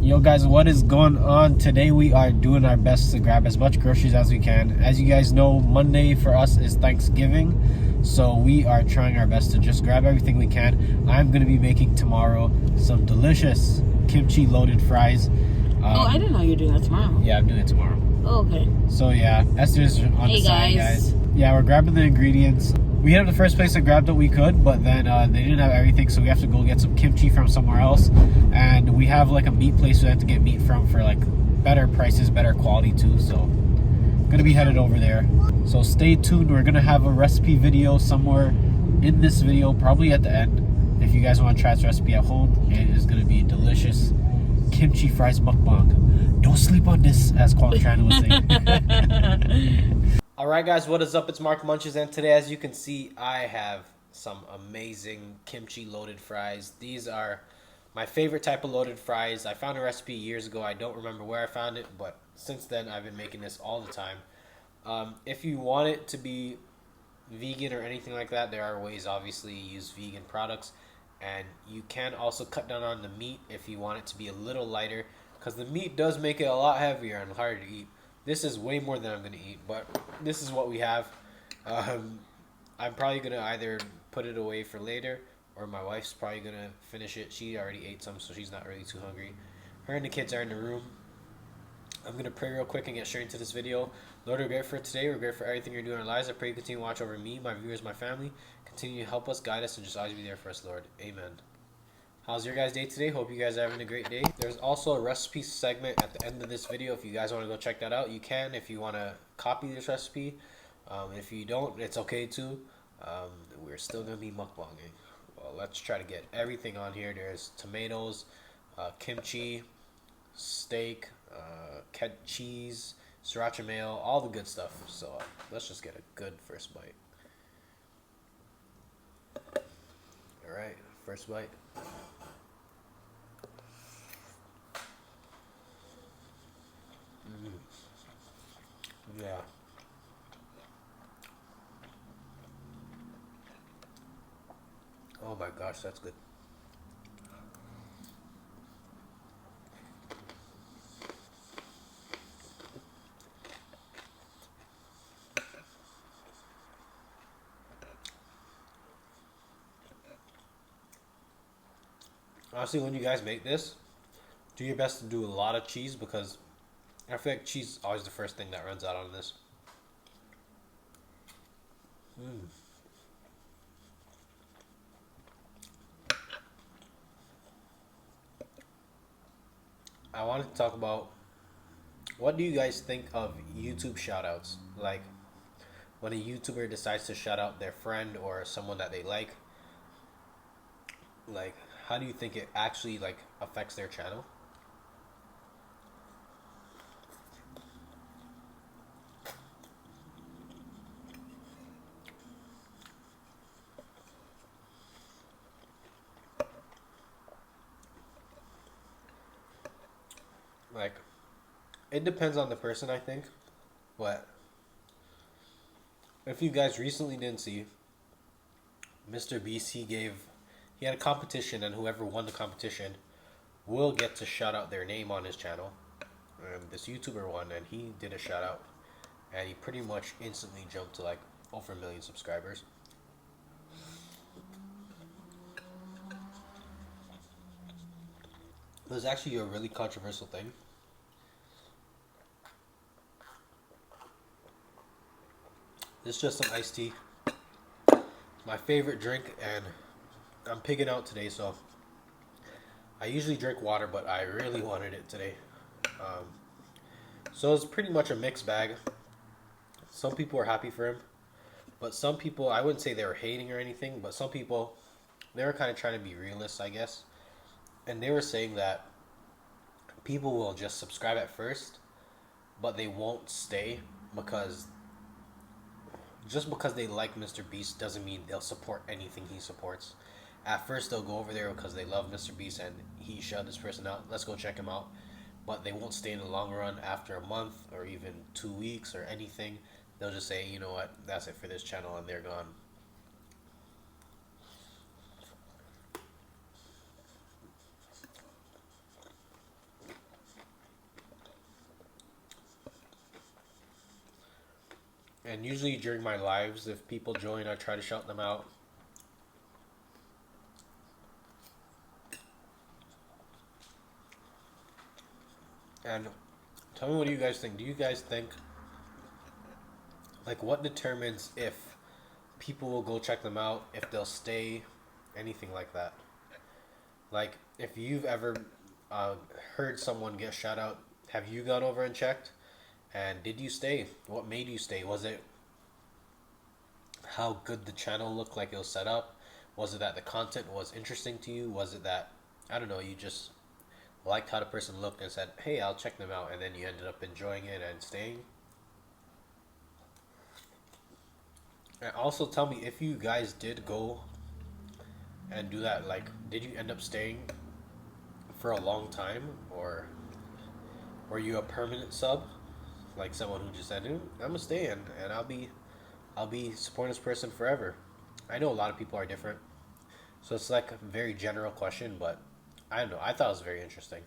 Yo guys, what is going on? Today we are doing our best to grab as much groceries as we can. As you guys know, Monday for us is Thanksgiving, so we are trying our best to just grab everything we can. I'm going to be making tomorrow some delicious kimchi loaded fries. I didn't know you were doing that tomorrow. Yeah, I'm doing it tomorrow. Oh, okay. So yeah, Esther's on the side, guys. Yeah, we're grabbing the ingredients. We hit up the first place that grabbed what we could, but then they didn't have everything, so we have to go get some kimchi from somewhere else. And we have like a meat place we have to get meat from for like better prices, better quality too. So gonna be headed over there. So stay tuned. We're gonna have a recipe video somewhere in this video, probably at the end. If you guys want to try this recipe at home, it is gonna be delicious kimchi fries mukbang. Don't sleep on this, as Qualtran was saying. Alright guys, what is up? It's Mark Munches, and today, as you can see, I have some amazing kimchi loaded fries. These are my favorite type of loaded fries. I found a recipe years ago. I don't remember where I found it, but since then I've been making this all the time. If you want it to be vegan or anything like that, there are ways, obviously, to use vegan products. And you can also cut down on the meat if you want it to be a little lighter, because the meat does make it a lot heavier and harder to eat. This is way more than I'm going to eat, but this is what we have. I'm probably going to either put it away for later, or my wife's probably going to finish it. She already ate some, so she's not really too hungry. Her and the kids are in the room. I'm going to pray real quick and get straight into this video. Lord, we're grateful for today. We're grateful for everything you're doing in our lives. I pray you continue to watch over me, my viewers, my family. Continue to help us, guide us, and just always be there for us, Lord. Amen. How's your guys' day today? Hope you guys are having a great day. There's also a recipe segment at the end of this video. If you guys want to go check that out, you can. If you want to copy this recipe, if you don't, it's okay too. We're still going to be mukbanging. Well, let's try to get everything on here. There's tomatoes, kimchi, steak, cheese, sriracha mayo, all the good stuff. So let's just get a good first bite. Alright, first bite. Yeah. Oh my gosh, that's good. Honestly, when you guys make this, do your best to do a lot of cheese, because I feel like cheese is always the first thing that runs out on this. I wanted to talk about, what do you guys think of YouTube shoutouts? Like, when a YouTuber decides to shout out their friend or someone that they like, how do you think it actually affects their channel? It depends on the person, I think. But if you guys recently didn't see, Mr. Beast, he had a competition, and whoever won the competition will get to shout out their name on his channel. This YouTuber won, and he did a shout out, and he pretty much instantly jumped to over 1 million subscribers. It was actually a really controversial thing. This is just some iced tea. My favorite drink, and I'm pigging out today, so I usually drink water, but I really wanted it today. So it's pretty much a mixed bag. Some people are happy for him, but some people, I wouldn't say they were hating or anything, but some people, they were kind of trying to be realists, I guess. And they were saying that people will just subscribe at first, but they won't stay, because just because they like Mr. Beast doesn't mean they'll support anything he supports. At first, they'll go over there because they love Mr. Beast and he shouted this person out. Let's go check him out. But they won't stay in the long run after a month or even 2 weeks or anything. They'll just say, you know what, that's it for this channel, and they're gone. And usually during my lives, if people join, I try to shout them out. And tell me, what do you guys think? Do you guys think, like, what determines if people will go check them out, if they'll stay, anything like that? Like, if you've ever uh, heard someone get shout out, have you gone over and checked? And did you stay? What made you stay? Was it how good the channel looked like it was set up? Was it that the content was interesting to you? Was it that, I don't know, you just liked how the person looked and said, hey, I'll check them out, and then you ended up enjoying it and staying? And also tell me, if you guys did go and do that, like, did you end up staying for a long time, or were you a permanent sub, like someone who just said, I'm gonna stay in and I'll be supporting this person forever? I know a lot of people are different, so it's like a very general question, but I don't know, I thought it was very interesting.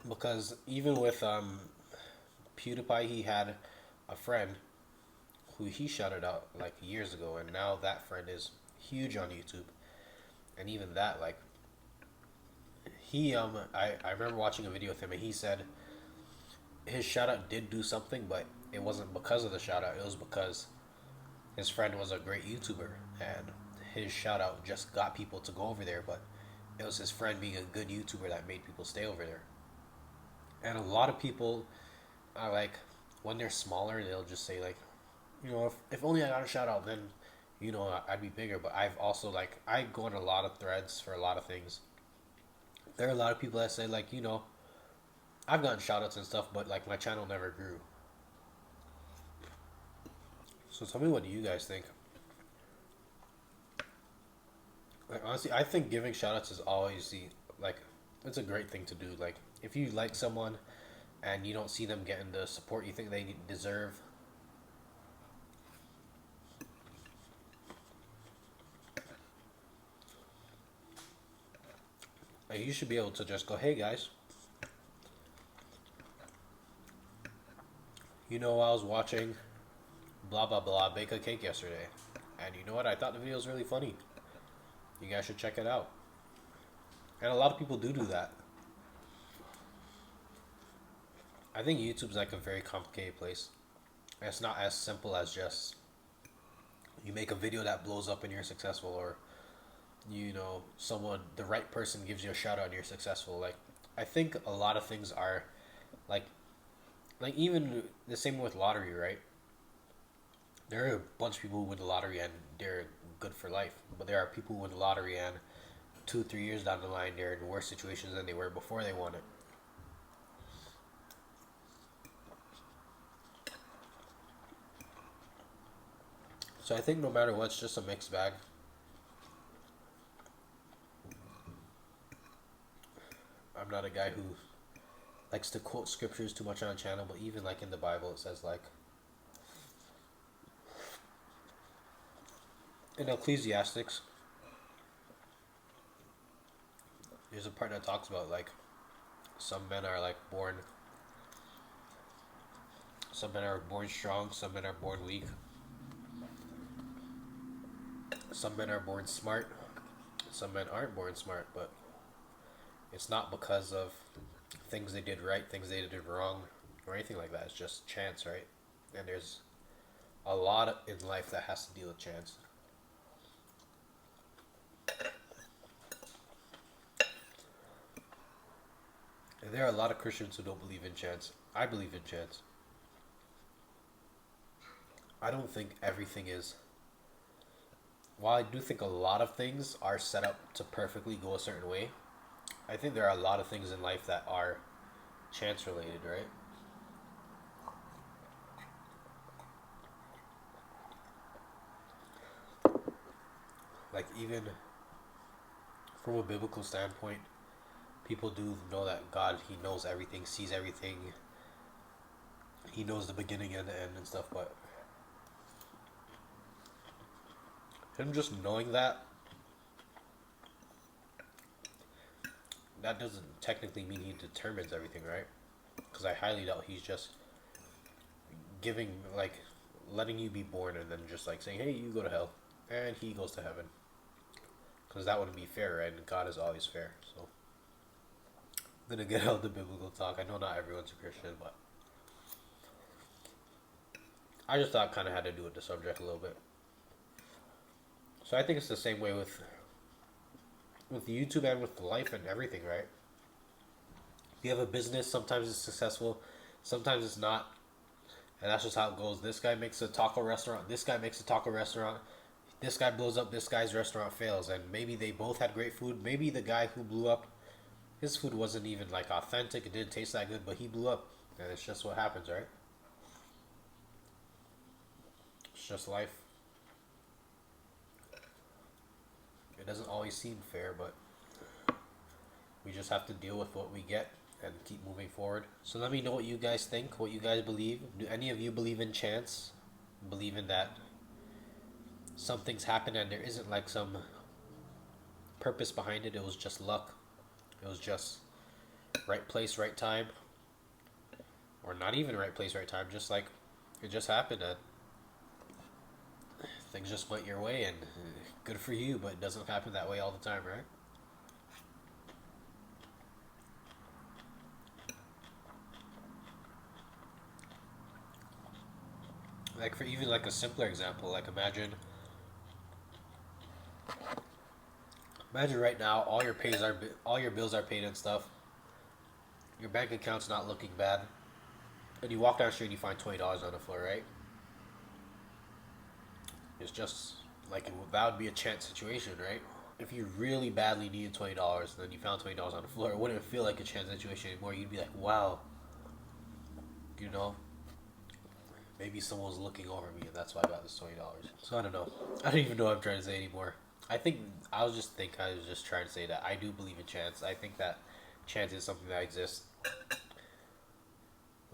Because even with PewDiePie, he had a friend who he shouted out like years ago, and now that friend is huge on YouTube. And even that, like, he I remember watching a video with him, and he said his shout out did do something, but it wasn't because of the shout out, it was because his friend was a great YouTuber, and his shout out just got people to go over there, but it was his friend being a good YouTuber that made people stay over there. And a lot of people are like, when they're smaller, they'll just say like, if only I got a shout out, then I'd be bigger. But I've also, like, I go on a lot of threads for a lot of things. There are a lot of people that say like, I've gotten shout outs and stuff, but like my channel never grew. So tell me, what do you guys think? Like, honestly, I think giving shout outs is always like, it's a great thing to do. Like, if you like someone and you don't see them getting the support you think they deserve, like, you should be able to just go, hey guys, I was watching blah blah blah bake a cake yesterday, and you know what, I thought the video was really funny, you guys should check it out. And a lot of people do that. I think YouTube's like a very complicated place. It's not as simple as just you make a video that blows up and you're successful, or the right person gives you a shout out and you're successful. Like, I think a lot of things are like even the same with lottery, right? There are a bunch of people who win the lottery and they're good for life, but there are people who win the lottery and 2-3 years down the line they're in worse situations than they were before they won it. So I think no matter what, it's just a mixed bag. I'm not a guy who likes to quote scriptures too much on a channel, but even like in the Bible, it says like in Ecclesiastics, there's a part that talks about like some men are born strong, some men are born weak, some men are born smart, some men aren't born smart, but it's not because of things they did right, things they did wrong, or anything like that. It's just chance, right? And there's a lot in life that has to deal with chance. And there are a lot of Christians who don't believe in chance. I believe in chance. I don't think everything is. While I do think a lot of things are set up to perfectly go a certain way, I think there are a lot of things in life that are chance related, right? Like, even from a biblical standpoint, people do know that God, He knows everything, sees everything. He knows the beginning and the end and stuff, but Him just knowing that that doesn't technically mean he determines everything, right? Because I highly doubt he's just giving, like, letting you be born and then just like saying, hey, you go to hell and he goes to heaven, because that wouldn't be fair, right? And God is always fair. So I'm gonna get out the biblical talk. I know not everyone's a Christian, but I just thought kind of had to do with the subject a little bit. So I think it's the same way with YouTube and with life and everything, right? If you have a business, sometimes it's successful, sometimes it's not. And that's just how it goes. This guy makes a taco restaurant. This guy makes a taco restaurant. This guy blows up. This guy's restaurant fails. And maybe they both had great food. Maybe the guy who blew up, his food wasn't even like authentic. It didn't taste that good, but he blew up. And it's just what happens, right? It's just life. It doesn't always seem fair, but we just have to deal with what we get and keep moving forward. So let me know what you guys think, what you guys believe. Do any of you believe in chance? Believe in that some things happen and there isn't like some purpose behind it. It was just luck. It was just right place, right time. Or not even right place, right time. Just like it just happened and things just went your way, and good for you, but it doesn't happen that way all the time, right? Like for even like a simpler example, like imagine right now all your bills are paid and stuff. Your bank account's not looking bad, and you walk down the street and you find $20 on the floor, right? It's just like that would be a chance situation, right? If you really badly needed $20 and then you found $20 on the floor, it wouldn't feel like a chance situation anymore. You'd be like, wow, you know, maybe someone was looking over me and that's why I got this $20. So I don't know. I don't even know what I'm trying to say anymore. I was just trying to say that I do believe in chance. I think that chance is something that exists.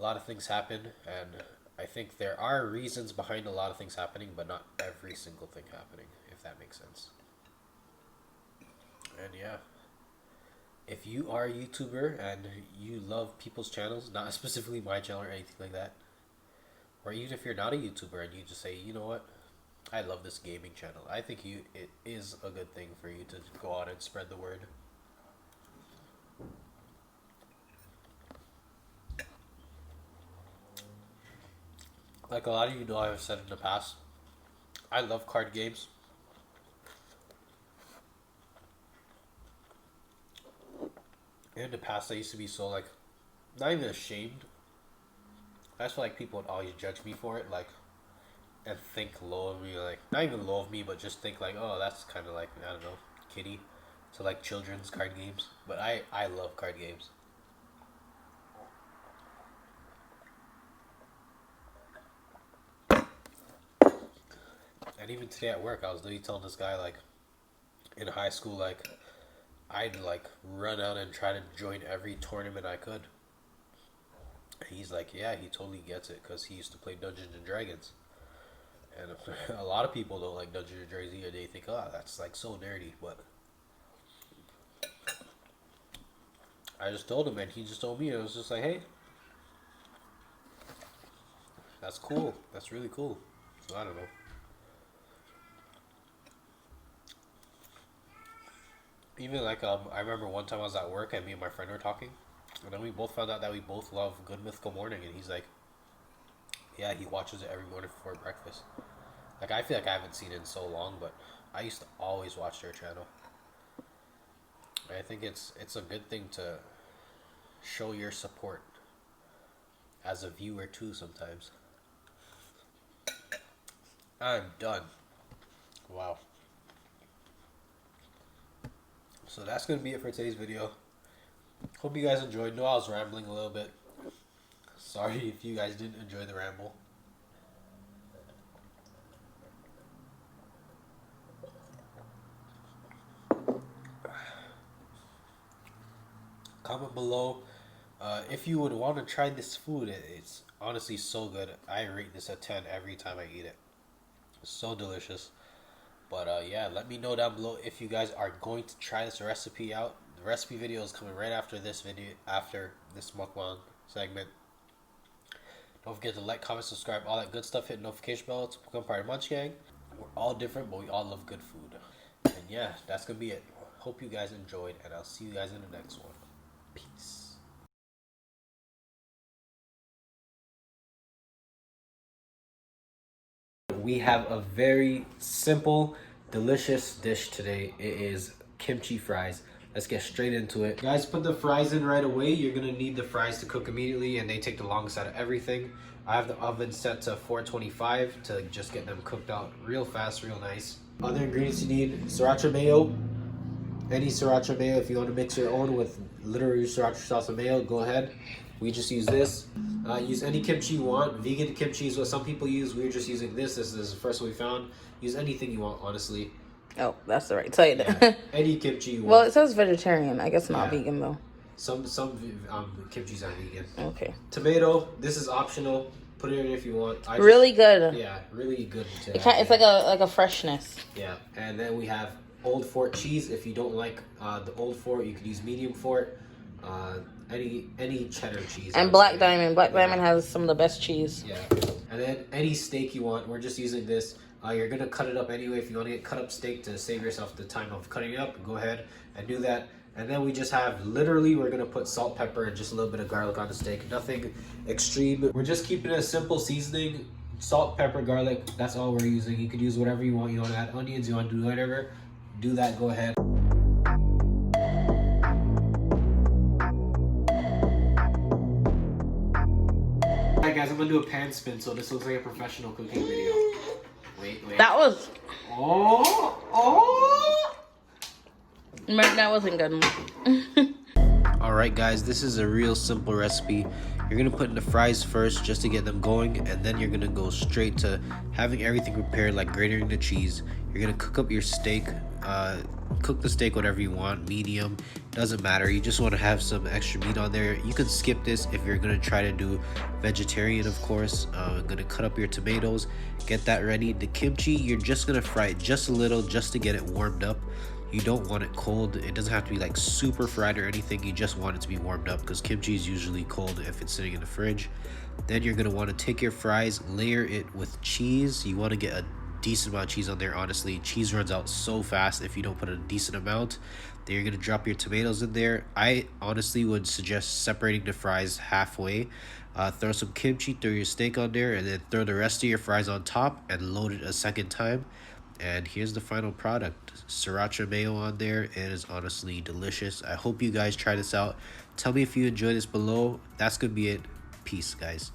A lot of things happen, and I think there are reasons behind a lot of things happening, but not every single thing happening, if that makes sense. And yeah, if you are a YouTuber and you love people's channels, not specifically my channel or anything like that, or even if you're not a YouTuber and you just say, you know what, I love this gaming channel, I think it is a good thing for you to go out and spread the word. Like a lot of you know, I've said in the past, I love card games. In the past, I used to be so like, not even ashamed. I just feel like people would always judge me for it, like, and think low of me, like, not even low of me, but just think like, oh, that's kind of like, I don't know, kiddie, to like children's card games. But I love card games. And even today at work, I was literally telling this guy, like, in high school, like, I'd, like, run out and try to join every tournament I could. And he's like, yeah, he totally gets it, because he used to play Dungeons and Dragons. And a lot of people don't like Dungeons and Dragons either. They think, oh, that's, like, so nerdy, but I just told him, and he just told me, and it was just like, hey, that's cool. That's really cool. So, I don't know. Even like I remember one time I was at work and me and my friend were talking, and then we both found out that we both love Good Mythical Morning, and he's like, yeah, he watches it every morning before breakfast. Like, I feel like I haven't seen it in so long, but I used to always watch their channel. And I think it's a good thing to show your support as a viewer too sometimes. I'm done. Wow. So that's going to be it for today's video. Hope you guys enjoyed. No, I was rambling a little bit. Sorry if you guys didn't enjoy the ramble. Comment below if you would want to try this food. It's honestly so good. I rate this a 10 every time I eat it. It's so delicious. But yeah, let me know down below if you guys are going to try this recipe out. The recipe video is coming right after this video, after this mukbang segment. Don't forget to like, comment, subscribe, all that good stuff. Hit notification bell to become part of Munch Gang. We're all different, but we all love good food. And yeah, that's gonna be it. Hope you guys enjoyed, and I'll see you guys in the next one. Peace. We have a very simple, delicious dish today. It is kimchi fries. Let's get straight into it. Guys, put the fries in right away. You're gonna need the fries to cook immediately, and they take the longest out of everything. I have the oven set to 425 to just get them cooked out real fast, real nice. Other ingredients you need: sriracha mayo. Any sriracha mayo. If you want to mix your own with literally sriracha sauce and mayo, go ahead. We just use this. Use any kimchi you want. Vegan kimchi is what some people use. We're just using this. This is the first one we found. Use anything you want, honestly. Oh, that's the right side. Yeah, any kimchi you want. Well, it says vegetarian. I guess not vegan though. Some kimchis are vegan. Okay. Tomato. This is optional. Put it in if you want. Really good. Yeah, really good. It's like a freshness. Yeah, and then we have Old Fort cheese. If you don't like the Old Fort, you could use medium Fort. Any cheddar cheese. And Black Diamond. Black Diamond has some of the best cheese. Yeah. And then any steak you want. We're just using this. You're going to cut it up anyway. If you want to get cut up steak to save yourself the time of cutting it up, go ahead and do that. And then we just have, literally, we're going to put salt, pepper, and just a little bit of garlic on the steak. Nothing extreme. We're just keeping it a simple seasoning. Salt, pepper, garlic. That's all we're using. You could use whatever you want. You want to add onions, you want to do whatever. Do that, go ahead. Alright guys, I'm going to do a pan spin so this looks like a professional cooking video. Wait. That was... Oh! That wasn't good. Alright guys, this is a real simple recipe. You're going to put in the fries first just to get them going, and then you're going to go straight to having everything prepared, like grating the cheese. You're going to cook up your steak. Cook the steak whatever you want, medium, doesn't matter. You just want to have some extra meat on there. You can skip this if you're going to try to do vegetarian, of course. I'm going to cut up your tomatoes, get that ready. The kimchi, you're just going to fry it just a little just to get it warmed up. You don't want it cold. It doesn't have to be like super fried or anything. You just want it to be warmed up because kimchi is usually cold if it's sitting in the fridge. Then you're going to want to take your fries, layer it with cheese. You want to get a decent amount of cheese on there. Honestly, cheese runs out so fast if you don't put a decent amount. Then you're going to drop your tomatoes in there. I honestly would suggest separating the fries halfway. Throw some kimchi, throw your steak on there, and then throw the rest of your fries on top and load it a second time. And here's the final product. Sriracha mayo on there. It is honestly delicious. I hope you guys try this out. Tell me if you enjoy this below. That's gonna be it. Peace, guys.